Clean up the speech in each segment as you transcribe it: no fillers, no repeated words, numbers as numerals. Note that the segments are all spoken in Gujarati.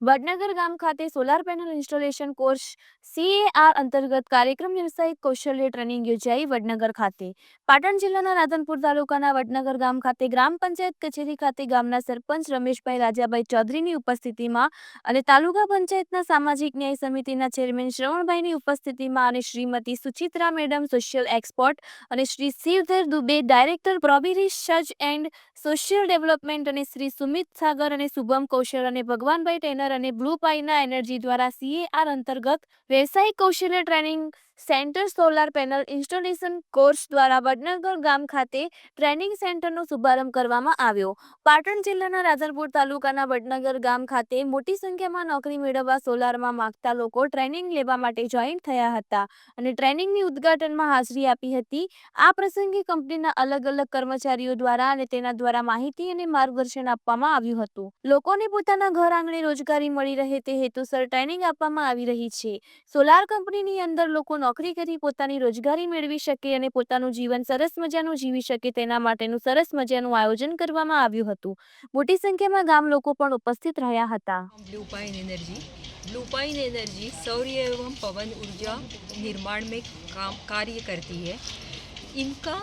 વડનગર ગામ ખાતે solar panel installation course CAR અંતર્ગત કાર્યક્રમ વ્યવસાયિક કૌશલ્ય ટ્રેનિંગ યોજાઈ વડનગર ખાતે. પાટણ જિલ્લાના રાધનપુર તાલુકાના વડનગર ગામ ખાતે ગ્રામ પંચાયત કચેરી ખાતે ગામના સરપંચ રમેશભાઈ રાજાભાઈ ચૌધરીની ઉપસ્થિતિમાં અને તાલુકા પંચાયતના સામાજિક ન્યાય સમિતિના ચેરમેન શ્રવણભાઈની ઉપસ્થિતિમાં અને Shrimati Suchitra madam social expert અને શ્રી શિવધર દુબે ડાયરેક્ટર પ્રોબી રિસર્ચ એન્ડ સોશિયલ ડેવલપમેન્ટ અને શ્રી સુમિત સાગર અને શુભમ કૌશલ અને ભગવાનભાઈ ટેનર અને બ્લુ પાઇના એનર્જી દ્વારા CAR અંતર્ગત વ્યવસાયિક કૌશલ્ય training centre solar panel installation course દ્વારા વડનગર ગામ ખાતે ટ્રેનિંગ સેન્ટરનો શુભારંભ કરવામાં આવ્યો. પાટણ જિલ્લાના રાધનપુર તાલુકાના વડનગર ગામ ખાતે મોટી સંખ્યામાં નોકરી મેળવવા સોલારમાં માંગતા લોકો ટ્રેનિંગ લેવા માટે જોઈન્ટ થયા હતા અને ટ્રેનિંગની ઉદ્ઘાટનમાં હાજરી આપી હતી. આ પ્રસંગે કંપનીના અલગ અલગ કર્મચારીઓ દ્વારા અને તેના દ્વારા માહિતી અને માર્ગદર્શન આપવામાં આવ્યું હતું. લોકોને પોતાના ઘર આંગણે રોજગારી મળી રહે તે હેતુસર ટ્રેનિંગ આપવામાં આવી રહી છે. સોલાર કંપનીની અંદર લોકો નોકરી કરી પોતાની રોજગારી મેળવી શકે અને પોતાનું જીવન સરસ મજાનું જીવી શકે તેના માટેનું સરસ મજાનું આયોજન કરવામાં આવ્યું હતું. મોટી સંખ્યામાં ગામ લોકો પણ ઉપસ્થિત રહ્યા હતા. ब्लू पाइन एनर्जी सौर एवं पवन ऊर्जा निर्माण में कार्य करती है. इनका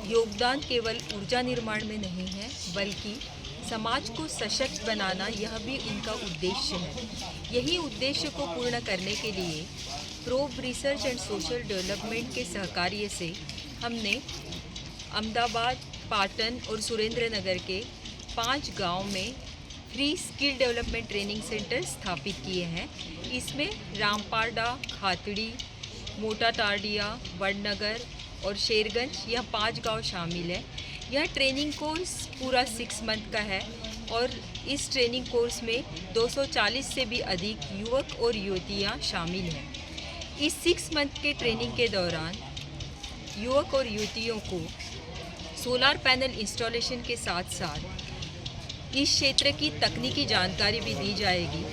योगदान केवल ऊर्जा निर्माण में नहीं है बल्कि समाज को सशक्त बनाना यह भी उनका उद्देश्य है. यही उद्देश्य को पूर्ण करने के लिए probe research and social development के सहकार्य से हमने अहमदाबाद, पाटन और सुरेंद्रनगर के 5 गांव में free skill development training centre स्थापित किए हैं. इसमें रामपाड़ा, खातड़ी, मोटा टारडिया, वडनगर और शेरगंज यह 5 गांव शामिल है. यह ट्रेनिंग कोर्स पूरा 6 मंथ का है और इस ट्रेनिंग कोर्स में 240 से भी अधिक युवक और युवतियां शामिल हैं. इस 6 मंथ के ट्रेनिंग के दौरान युवक और युवतियों को सोलार पैनल इंस्टॉलेशन के साथ साथ इस क्षेत्र की तकनीकी जानकारी भी दी जाएगी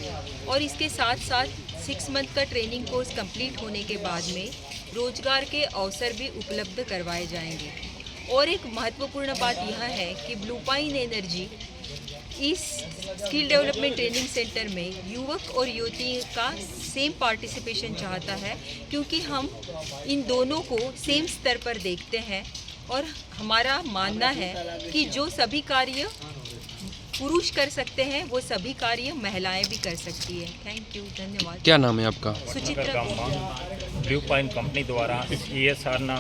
और इसके साथ साथ 6 मंथ का ट्रेनिंग कोर्स कंप्लीट होने के बाद में रोजगार के अवसर भी उपलब्ध करवाए जाएंगे. और एक महत्वपूर्ण बात यह है कि ब्लू पाइन एनर्जी इस स्किल डेवलपमेंट ट्रेनिंग सेंटर में युवक और युवती का सेम पार्टिसिपेशन चाहता है क्योंकि हम इन दोनों को सेम स्तर पर देखते हैं और हमारा मानना है कि जो सभी कार्य पुरुष कर सकते हैं वो सभी कार्य महिलाएं भी कर सकती है. थैंक यू, धन्यवाद. क्या नाम है आपका? सुचित्रा. ब्लू पाइन कंपनी द्वारा CSRના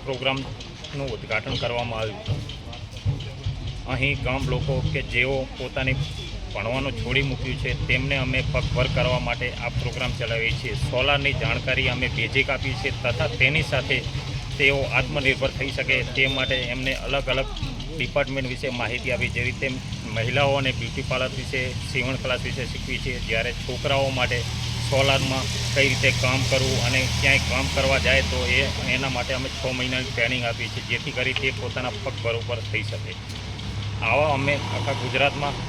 પ્રોગ્રામનું ઉદ્ઘાટન કરવામાં આવ્યું. અહીં ગામ લોકો કે જેઓ પોતાની ભણવાનું છોડી મૂક્યું છે તેમને અમે પગભર કરવા માટે આ પ્રોગ્રામ ચલાવીએ છીએ. સોલારની જાણકારી અમે બેઝિક આપીએ છીએ તથા તેની સાથે તેઓ આત્મનિર્ભર થઈ શકે તે માટે એમને અલગ અલગ ડિપાર્ટમેન્ટ વિશે માહિતી આપી. જેવી રીતે મહિલાઓને બ્યુટી પાર્લર વિશે, સીવણ ક્લાસ વિશે શીખવી છે, જ્યારે છોકરાઓ માટે સોલારમાં કઈ રીતે કામ કરવું અને ક્યાંય કામ કરવા જાય તો એના માટે અમે 6 મહિનાની ટ્રેનિંગ આપીએ છીએ જેથી કરી તે પોતાના પગ ઉપર થઈ શકે. આવા અમે આખા ગુજરાતમાં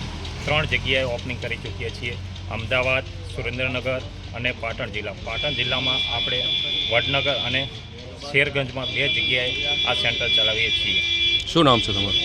3 જગ્યાએ ઓપનિંગ કરી ચૂક્યા છીએ: અમદાવાદ, સુરેન્દ્રનગર અને પાટણ જિલ્લા. પાટણ જિલ્લામાં આપણે વડનગર અને શેરગંજમાં 2 જગ્યાએ આ સેન્ટર ચલાવીએ છીએ. શું નામ છે તમારું?